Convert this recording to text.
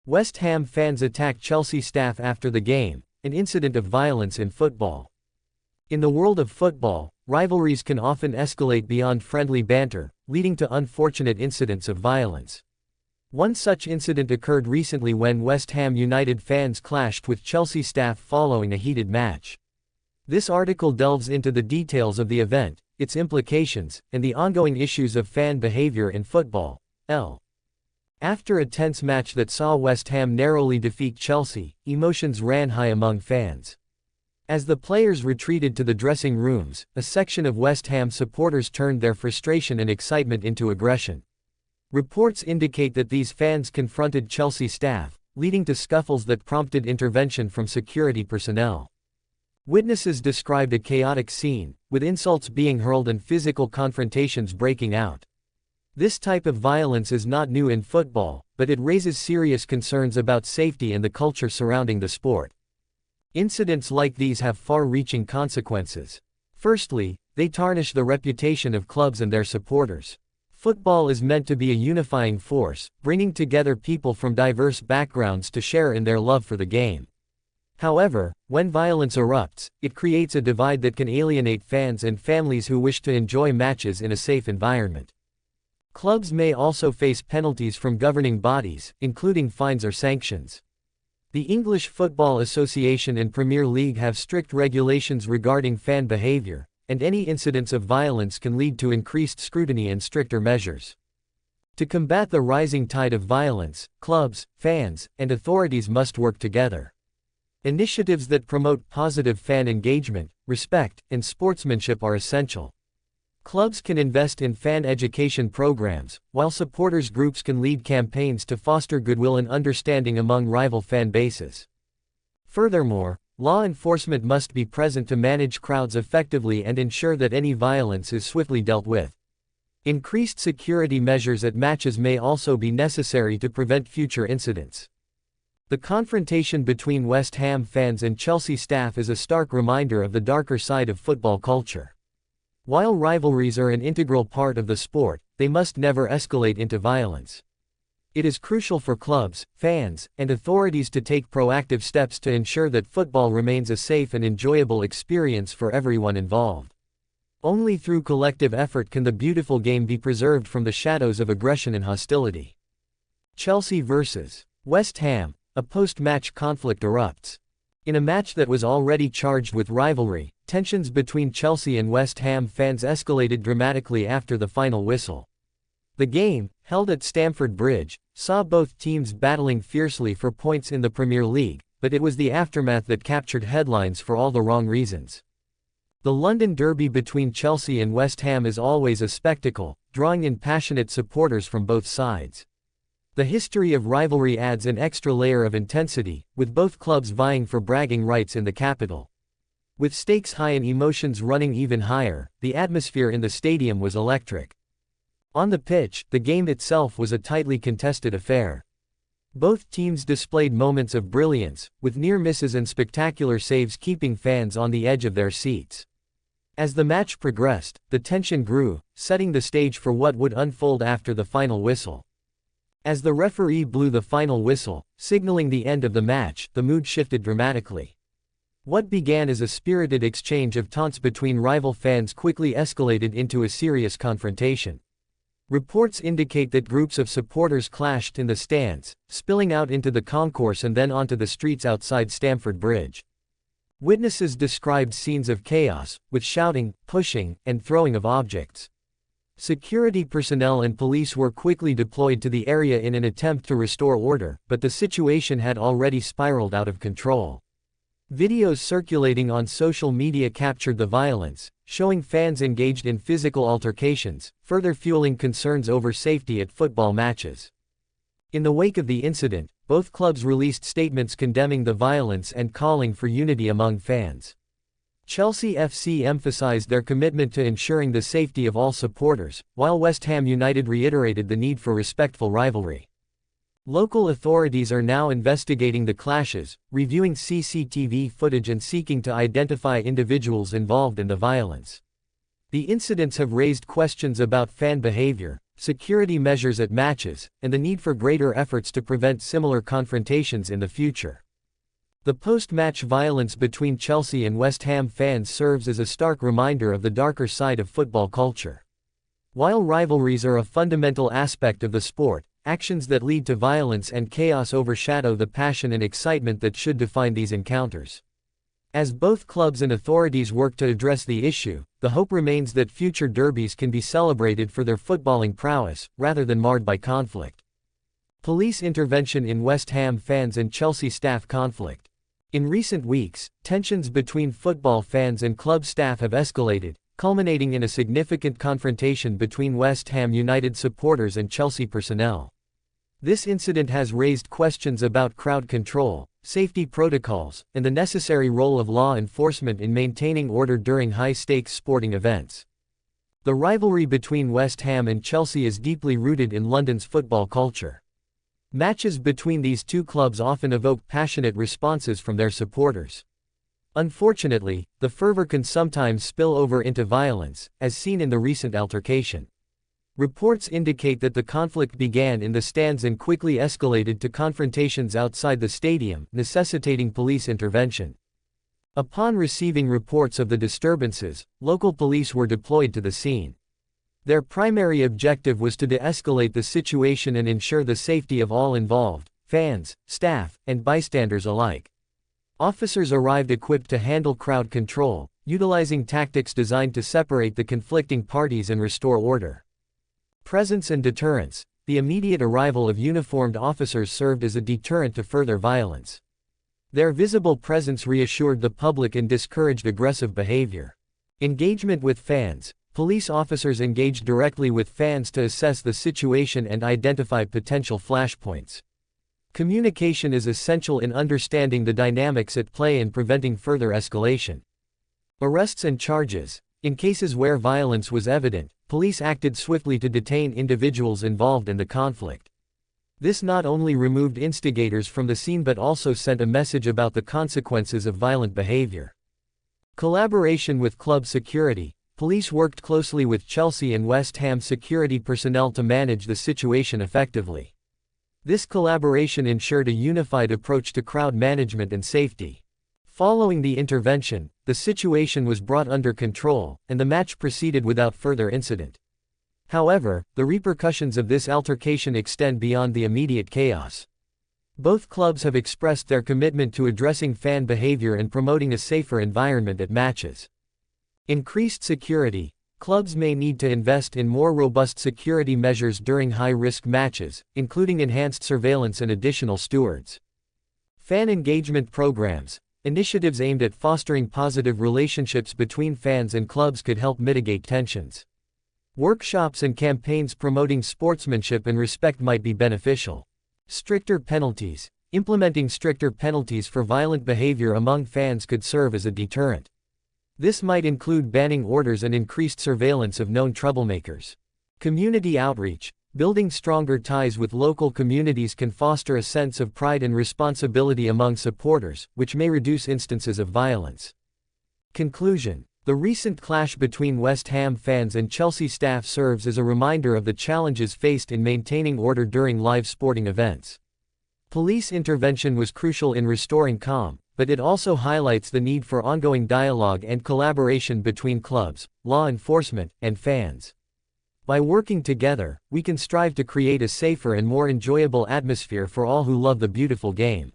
West Ham fans attack Chelsea staff after the game, an incident of violence in football. In the world of football, rivalries can often escalate beyond friendly banter, leading to unfortunate incidents of violence. One such incident occurred recently when West Ham United fans clashed with Chelsea staff following a heated match. This article delves into the details of the event, its implications, and the ongoing issues of fan behavior in football. After a tense match that saw West Ham narrowly defeat Chelsea, emotions ran high among fans. As the players retreated to the dressing rooms, a section of West Ham supporters turned their frustration and excitement into aggression. Reports indicate that these fans confronted Chelsea staff, leading to scuffles that prompted intervention from security personnel. Witnesses described a chaotic scene, with insults being hurled and physical confrontations breaking out. This type of violence is not new in football, but it raises serious concerns about safety and the culture surrounding the sport. Incidents like these have far-reaching consequences. Firstly, they tarnish the reputation of clubs and their supporters. Football is meant to be a unifying force, bringing together people from diverse backgrounds to share in their love for the game. However, when violence erupts, it creates a divide that can alienate fans and families who wish to enjoy matches in a safe environment. Clubs may also face penalties from governing bodies, including fines or sanctions. The English Football Association and Premier League have strict regulations regarding fan behavior, and any incidents of violence can lead to increased scrutiny and stricter measures. To combat the rising tide of violence, clubs, fans, and authorities must work together. Initiatives that promote positive fan engagement, respect, and sportsmanship are essential. Clubs can invest in fan education programs, while supporters groups can lead campaigns to foster goodwill and understanding among rival fan bases. Furthermore, law enforcement must be present to manage crowds effectively and ensure that any violence is swiftly dealt with. Increased security measures at matches may also be necessary to prevent future incidents. The confrontation between West Ham fans and Chelsea staff is a stark reminder of the darker side of football culture. While rivalries are an integral part of the sport, they must never escalate into violence. It is crucial for clubs, fans, and authorities to take proactive steps to ensure that football remains a safe and enjoyable experience for everyone involved. Only through collective effort can the beautiful game be preserved from the shadows of aggression and hostility. Chelsea vs. West Ham, a post-match conflict erupts. In a match that was already charged with rivalry, tensions between Chelsea and West Ham fans escalated dramatically after the final whistle. The game, held at Stamford Bridge, saw both teams battling fiercely for points in the Premier League, but it was the aftermath that captured headlines for all the wrong reasons. The London derby between Chelsea and West Ham is always a spectacle, drawing in passionate supporters from both sides. The history of rivalry adds an extra layer of intensity, with both clubs vying for bragging rights in the capital. With stakes high and emotions running even higher, the atmosphere in the stadium was electric. On the pitch, the game itself was a tightly contested affair. Both teams displayed moments of brilliance, with near misses and spectacular saves keeping fans on the edge of their seats. As the match progressed, the tension grew, setting the stage for what would unfold after the final whistle. As the referee blew the final whistle, signaling the end of the match, the mood shifted dramatically. What began as a spirited exchange of taunts between rival fans quickly escalated into a serious confrontation. Reports indicate that groups of supporters clashed in the stands, spilling out into the concourse and then onto the streets outside Stamford Bridge. Witnesses described scenes of chaos, with shouting, pushing, and throwing of objects. Security personnel and police were quickly deployed to the area in an attempt to restore order, but the situation had already spiraled out of control. Videos circulating on social media captured the violence, showing fans engaged in physical altercations, further fueling concerns over safety at football matches. In the wake of the incident, both clubs released statements condemning the violence and calling for unity among fans. Chelsea FC emphasized their commitment to ensuring the safety of all supporters, while West Ham United reiterated the need for respectful rivalry. Local authorities are now investigating the clashes, reviewing CCTV footage and seeking to identify individuals involved in the violence. The incidents have raised questions about fan behavior, security measures at matches, and the need for greater efforts to prevent similar confrontations in the future. The post-match violence between Chelsea and West Ham fans serves as a stark reminder of the darker side of football culture. While rivalries are a fundamental aspect of the sport, actions that lead to violence and chaos overshadow the passion and excitement that should define these encounters. As both clubs and authorities work to address the issue, the hope remains that future derbies can be celebrated for their footballing prowess, rather than marred by conflict. Police intervention in West Ham fans and Chelsea staff conflict. In recent weeks, tensions between football fans and club staff have escalated, culminating in a significant confrontation between West Ham United supporters and Chelsea personnel. This incident has raised questions about crowd control, safety protocols, and the necessary role of law enforcement in maintaining order during high-stakes sporting events. The rivalry between West Ham and Chelsea is deeply rooted in London's football culture. Matches between these two clubs often evoke passionate responses from their supporters. Unfortunately, the fervor can sometimes spill over into violence, as seen in the recent altercation. Reports indicate that the conflict began in the stands and quickly escalated to confrontations outside the stadium, necessitating police intervention. Upon receiving reports of the disturbances, local police were deployed to the scene. Their primary objective was to de-escalate the situation and ensure the safety of all involved, fans, staff, and bystanders alike. Officers arrived equipped to handle crowd control, utilizing tactics designed to separate the conflicting parties and restore order. Presence and deterrence. The immediate arrival of uniformed officers served as a deterrent to further violence. Their visible presence reassured the public and discouraged aggressive behavior. Engagement with fans. Police officers engaged directly with fans to assess the situation and identify potential flashpoints. Communication is essential in understanding the dynamics at play and preventing further escalation. Arrests and charges. In cases where violence was evident, police acted swiftly to detain individuals involved in the conflict. This not only removed instigators from the scene but also sent a message about the consequences of violent behavior. Collaboration with club security. Police worked closely with Chelsea and West Ham security personnel to manage the situation effectively. This collaboration ensured a unified approach to crowd management and safety. Following the intervention, the situation was brought under control, and the match proceeded without further incident. However, the repercussions of this altercation extend beyond the immediate chaos. Both clubs have expressed their commitment to addressing fan behavior and promoting a safer environment at matches. Increased security. Clubs may need to invest in more robust security measures during high-risk matches, including enhanced surveillance and additional stewards. Fan engagement programs. Initiatives aimed at fostering positive relationships between fans and clubs could help mitigate tensions. Workshops and campaigns promoting sportsmanship and respect might be beneficial. Stricter penalties. Implementing stricter penalties for violent behavior among fans could serve as a deterrent. This might include banning orders and increased surveillance of known troublemakers. Community outreach. Building stronger ties with local communities can foster a sense of pride and responsibility among supporters, which may reduce instances of violence. Conclusion. The recent clash between West Ham fans and Chelsea staff serves as a reminder of the challenges faced in maintaining order during live sporting events. Police intervention was crucial in restoring calm, but it also highlights the need for ongoing dialogue and collaboration between clubs, law enforcement, and fans. By working together, we can strive to create a safer and more enjoyable atmosphere for all who love the beautiful game.